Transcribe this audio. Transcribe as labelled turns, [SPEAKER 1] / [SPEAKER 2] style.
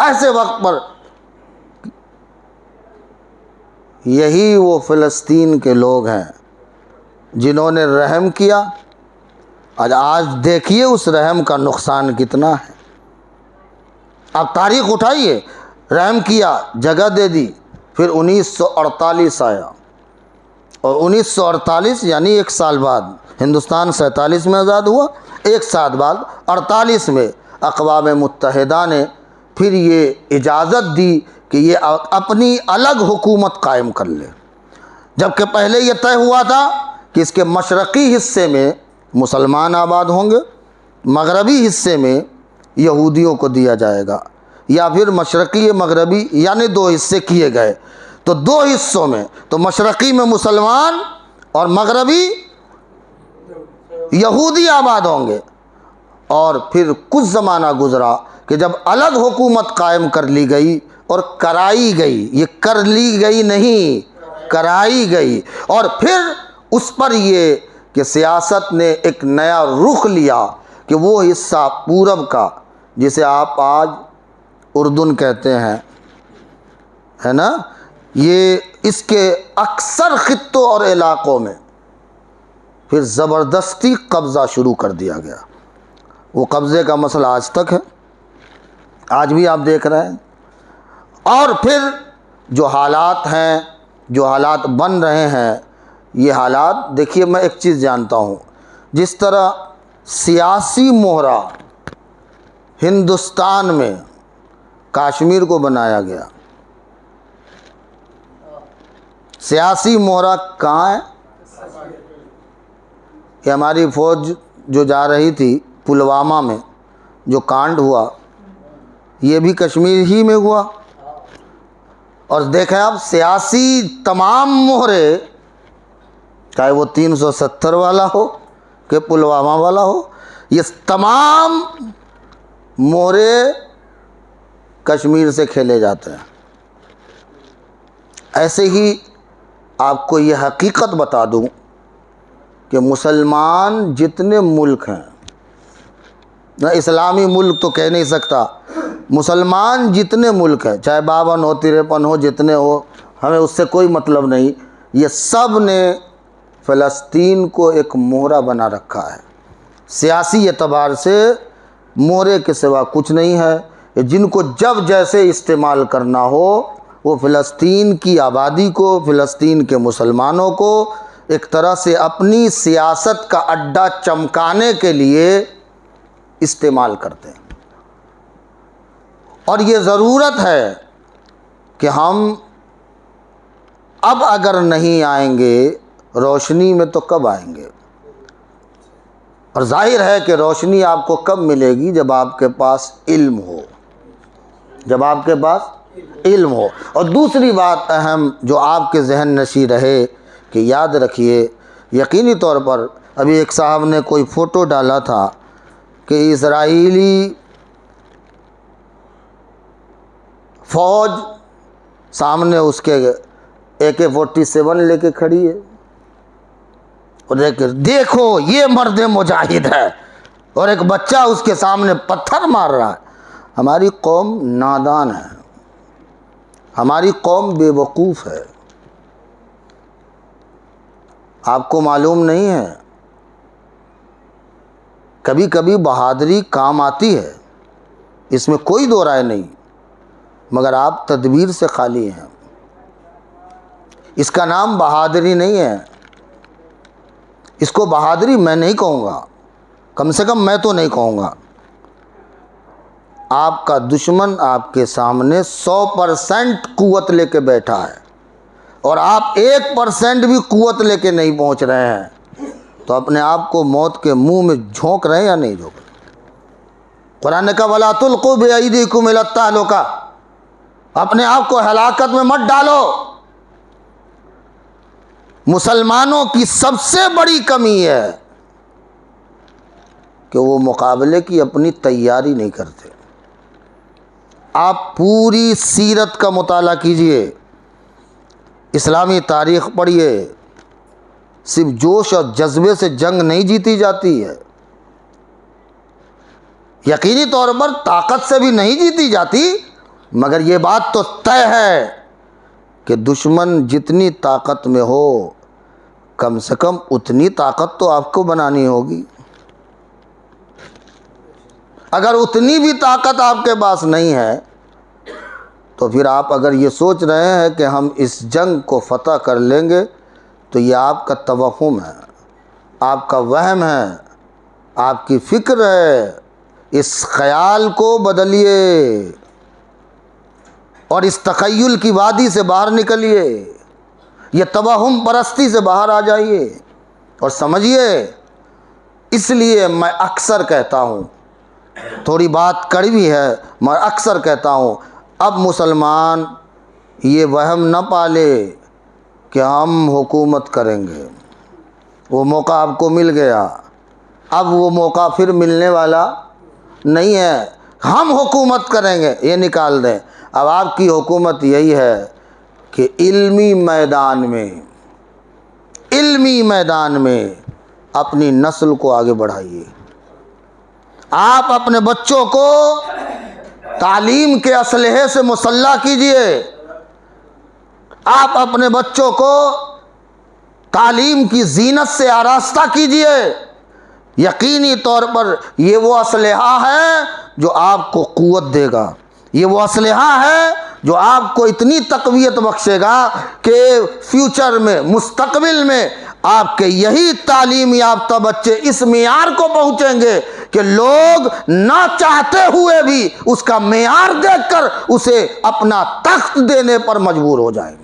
[SPEAKER 1] ایسے وقت پر یہی وہ فلسطین کے لوگ ہیں جنہوں نے رحم کیا، آج دیکھیے اس رحم کا نقصان کتنا ہے۔ آپ تاریخ اٹھائیے، رحم کیا، جگہ دے دی، پھر 1948 آیا، اور 1948 یعنی ایک سال بعد، ہندوستان 47 میں آزاد ہوا، ایک سال بعد 48 میں اقوام متحدہ نے پھر یہ اجازت دی کہ یہ اپنی الگ حکومت قائم کر لے، جبکہ پہلے یہ طے ہوا تھا کہ اس کے مشرقی حصے میں مسلمان آباد ہوں گے، مغربی حصے میں یہودیوں کو دیا جائے گا، یا پھر مشرقی مغربی یعنی دو حصے کیے گئے، تو دو حصوں میں تو مشرقی میں مسلمان اور مغربی یہودی آباد ہوں گے۔ اور پھر کچھ زمانہ گزرا کہ جب الگ حکومت قائم کر لی گئی اور کرائی گئی، یہ کر لی گئی نہیں، کرائی گئی، اور پھر اس پر یہ کہ سیاست نے ایک نیا رخ لیا کہ وہ حصہ پورب کا جسے آپ آج اردن کہتے ہیں، ہے نا، یہ اس کے اکثر خطوں اور علاقوں میں پھر زبردستی قبضہ شروع کر دیا گیا۔ وہ قبضے کا مسئلہ آج تک ہے، آج بھی آپ دیکھ رہے ہیں۔ اور پھر جو حالات ہیں، جو حالات بن رہے ہیں، یہ حالات دیکھیے، میں ایک چیز جانتا ہوں، جس طرح سیاسی مہرہ ہندوستان میں کشمیر کو بنایا گیا، سیاسی مہرہ کہاں ہے؟ کہ ہماری فوج جو جا رہی تھی پلوامہ میں جو کانڈ ہوا، یہ بھی کشمیر ہی میں ہوا۔ اور دیکھیں آپ، سیاسی تمام مہرے، چاہے وہ 370 والا ہو کہ پلوامہ والا ہو، یہ تمام مہرے کشمیر سے کھیلے جاتے ہیں۔ ایسے ہی آپ کو یہ حقیقت بتا دوں کہ مسلمان جتنے ملک ہیں، نہ اسلامی ملک تو کہہ نہیں سکتا، مسلمان جتنے ملک ہیں، چاہے 52 ہو 53 ہو، جتنے ہو، ہمیں اس سے کوئی مطلب نہیں، یہ سب نے فلسطین کو ایک مہرہ بنا رکھا ہے۔ سیاسی اعتبار سے مہرے کے سوا کچھ نہیں ہے، جن کو جب جیسے استعمال کرنا ہو، وہ فلسطین کی آبادی کو، فلسطین کے مسلمانوں کو ایک طرح سے اپنی سیاست کا اڈا چمکانے کے لیے استعمال کرتے ہیں۔ اور یہ ضرورت ہے کہ ہم اب اگر نہیں آئیں گے روشنی میں تو کب آئیں گے؟ اور ظاہر ہے کہ روشنی آپ کو کب ملے گی؟ جب آپ کے پاس علم ہو، جب آپ کے پاس علم ہو۔ اور دوسری بات اہم جو آپ کے ذہن نشیں رہے کہ یاد رکھیے، یقینی طور پر ابھی ایک صاحب نے کوئی فوٹو ڈالا تھا کہ اسرائیلی فوج سامنے اس کے AK-47 لے کے کھڑی ہے، اور دیکھو یہ مرد مجاہد ہے، اور ایک بچہ اس کے سامنے پتھر مار رہا ہے۔ ہماری قوم نادان ہے، ہماری قوم بے وقوف ہے۔ آپ کو معلوم نہیں ہے، کبھی کبھی بہادری کام آتی ہے، اس میں کوئی دو رائے نہیں، مگر آپ تدبیر سے خالی ہیں۔ اس کا نام بہادری نہیں ہے، اس کو بہادری میں نہیں کہوں گا، کم سے کم میں تو نہیں کہوں گا۔ آپ کا دشمن آپ کے سامنے 100% قوت لے کے بیٹھا ہے، اور آپ 1% بھی قوت لے کے نہیں پہنچ رہے ہیں، تو اپنے آپ کو موت کے منہ میں جھونک رہے ہیں یا نہیں جھونک رہے؟ قرآن نے کہا وَلَا تُلْقُوا بِأَيْدِيكُمْ إِلَى التَّهْلُكَةِ، اپنے آپ کو ہلاکت میں مت ڈالو۔ مسلمانوں کی سب سے بڑی کمی ہے کہ وہ مقابلے کی اپنی تیاری نہیں کرتے۔ آپ پوری سیرت کا مطالعہ کیجئے، اسلامی تاریخ پڑھیے، صرف جوش اور جذبے سے جنگ نہیں جیتی جاتی ہے، یقینی طور پر طاقت سے بھی نہیں جیتی جاتی، مگر یہ بات تو طے ہے کہ دشمن جتنی طاقت میں ہو کم سے کم اتنی طاقت تو آپ کو بنانی ہوگی۔ اگر اتنی بھی طاقت آپ کے پاس نہیں ہے تو پھر آپ اگر یہ سوچ رہے ہیں کہ ہم اس جنگ کو فتح کر لیں گے تو یہ آپ کا توہم ہے، آپ کا وہم ہے، آپ کی فکر ہے۔ اس خیال کو بدلیے اور اس تخیل کی وادی سے باہر نکلیے، یہ توہم پرستی سے باہر آ جائیے اور سمجھیے۔ اس لیے میں اکثر کہتا ہوں، تھوڑی بات کڑوی ہے، میں اکثر کہتا ہوں اب مسلمان یہ وہم نہ پالے کہ ہم حکومت کریں گے۔ وہ موقع آپ کو مل گیا، اب وہ موقع پھر ملنے والا نہیں ہے۔ ہم حکومت کریں گے یہ نکال دیں۔ اب آپ کی حکومت یہی ہے کہ علمی میدان میں اپنی نسل کو آگے بڑھائیے۔ آپ اپنے بچوں کو تعلیم کے اسلحے سے مسلح کیجئے، آپ اپنے بچوں کو تعلیم کی زینت سے آراستہ کیجئے۔ یقینی طور پر یہ وہ اسلحہ ہے جو آپ کو قوت دے گا، یہ وہ اسلحہ ہے جو آپ کو اتنی تقویت بخشے گا کہ فیوچر میں، مستقبل میں آپ کے یہی تعلیم یافتہ بچے اس معیار کو پہنچیں گے کہ لوگ نہ چاہتے ہوئے بھی اس کا معیار دیکھ کر اسے اپنا تخت دینے پر مجبور ہو جائیں گے۔